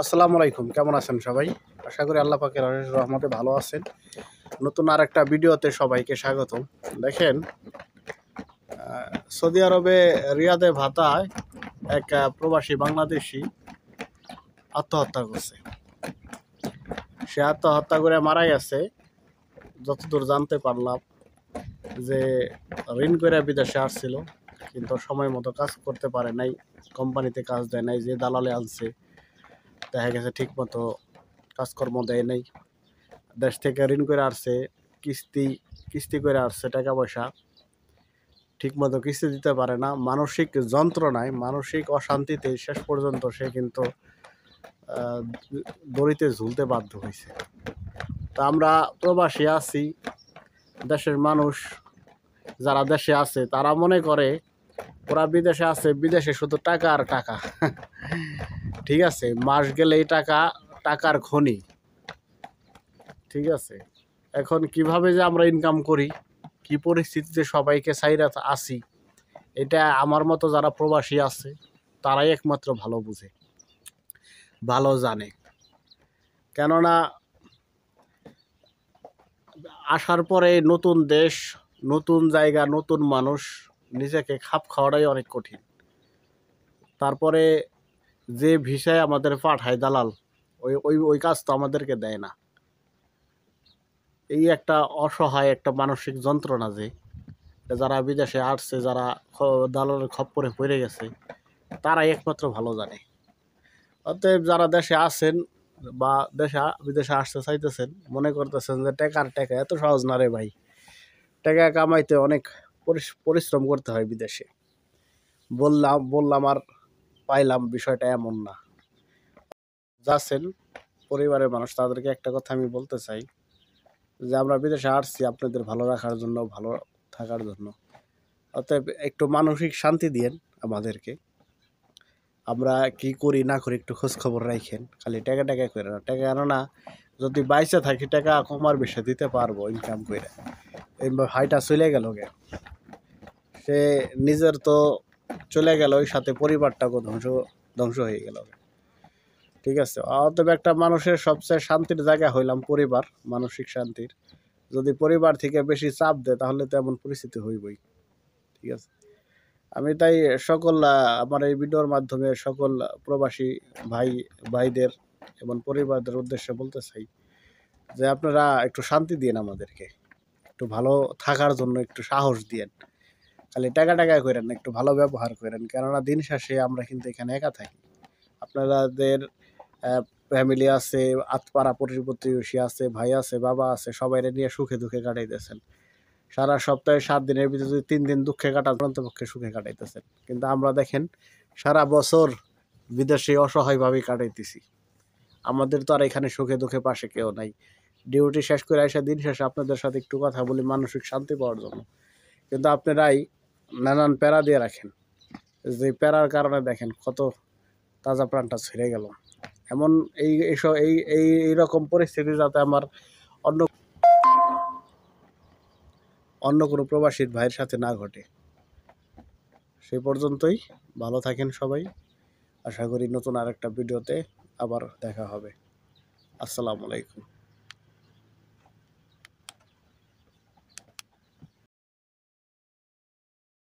আসসালামু আলাইকুম, কেমন আছেন সবাই? আশা করি আল্লাহ পাকের অশেষ রহমতে ভালো আছেন। নতুন আরেকটা ভিডিওতে সবাইকে স্বাগতম। দেখেন, সৌদি আরবে রিয়াদে ভাতায় এক প্রবাসী বাংলাদেশি আত্মহত্যা করছে। সে আত্মহত্যা করে মারা গেছে। যতদূর জানতে পারলাম যে ঋণ করে বিদেশে আসছিল, কিন্তু সময় মতো কাজ করতে পারে নাই, কোম্পানিতে কাজ দেয় নাই, যে দালালে আনছে দেখা গেছে ঠিক মতো কাজকর্ম দেয় নাই। দেশ থেকে ঋণ করে আসছে, কিস্তি করে আসছে, টাকা পয়সা ঠিক মতো কিস্তি দিতে পারে না। মানসিক যন্ত্রণায়, মানসিক অশান্তিতে শেষ পর্যন্ত সে কিন্তু দড়িতে ঝুলতে বাধ্য হয়েছে। তা আমরা প্রবাসী আছি, দেশের মানুষ যারা দেশে আছে তারা মনে করে ওরা বিদেশে আছে, বিদেশে শুধু টাকা আর টাকা। ঠিক আছে, মাস গেলেই টাকার খনি। ঠিক আছে, এখন কিভাবে যে আমরা ইনকাম করি, কি পরিস্থিতিতে সবাইকে চাইরা আসি, এটা আমার মতো যারা প্রবাসী আছে তারাই একমাত্র ভালো বুঝে, ভালো জানে। কেননা আসার পরে নতুন দেশ, নতুন জায়গা, নতুন মানুষ, নিজেকে খাপ খাওয়াটাই অনেক কঠিন। তারপরে যে ভিসায় আমাদের পাঠায় দালাল, ওই ওই ওই কাজ তো আমাদেরকে দেয় না। এই একটা অসহায় একটা মানসিক যন্ত্রণা যে যারা বিদেশে আসছে, যারা দালালের খপ্পরে পড়ে গেছে, তারাই একমাত্র ভালো জানে। অতএব যারা দেশে আছেন বা বিদেশে আসতে চাইতেছেন, মনে করতেছেন যে টাকা এত সহজ না রে ভাই, টাকা কামাইতে অনেক পরিশ্রম করতে হয় বিদেশে। বললাম আর পাইলাম, বিষয়টা এমন না। যাচ্ছেন পরিবারের মানুষ, তাদেরকে একটা কথা আমি বলতে চাই যে আমরা বিদেশে আসছি আপনাদের ভালো রাখার জন্য, ভালো থাকার জন্য। অতএব একটু মানসিক শান্তি দিয়েন আমাদেরকে। আমরা কি করি না করি একটু খোঁজ খবর রাখেন, খালি টাকা করে না। টাকা আনো না, যদি বাইসে থাকি টাকা কমার বেশি দিতে পারবো ইনকাম করে। এই ভাইটা চলে গেল গে, সে নিজের তো চলে গেল, ওই সাথে পরিবারটাকে ধ্বংস হয়ে গেল। ঠিক আছে, অতএব একটা মানুষের সবচেয়ে শান্তির জায়গা হইলাম পরিবার, মানসিক শান্তির। যদি পরিবার থেকে বেশি চাপ দেয় তাহলে তো এমন পরিস্থিতি হইবই। ঠিক আছে, আমি তাই সকল আমার এই ভিডিওর মাধ্যমে সকল প্রবাসী ভাইদের এবং পরিবারদের উদ্দেশ্যে বলতে চাই যে আপনারা একটু শান্তি দিন আমাদেরকে, একটু ভালো থাকার জন্য একটু সাহস দিয়েন। খালি টাকা করেন না, একটু ভালো ব্যবহার করেন। কেননা দিন শেষে আমরা কিন্তু এখানে একা থাকি। আপনাদের ফ্যামিলি আছে, আত্মারা প্রতিবেশী আছে, ভাই আছে, বাবা আছে, সবাই নিয়ে সুখে দুঃখে কাটাইতেছেন। সারা সপ্তাহে 7 দিনের ভিতরে যদি 3 দিন দুঃখে পক্ষে সুখে কাটাইতেছেন। কিন্তু আমরা দেখেন সারা বছর বিদেশে অসহায়ভাবে কাটাইতেছি। আমাদের তো আর এখানে সুখে দুঃখে পাশে কেউ নাই। ডিউটি শেষ করে এসে দিন শেষে আপনাদের সাথে একটু কথা বলি মানসিক শান্তি পাওয়ার জন্য। কিন্তু আপনারাই নানান প্যারা দিয়ে রাখেন, যে প্যারার কারণে দেখেন কত তাজা প্রাণটা ছেড়ে গেল। এমন এইরকম পরিস্থিতি যাতে আমার অন্য কোনো প্রবাসীর ভাইয়ের সাথে না ঘটে, সেই পর্যন্তই। ভালো থাকেন সবাই। আশা করি নতুন আরেকটা ভিডিওতে আবার দেখা হবে। আসসালামু আলাইকুম।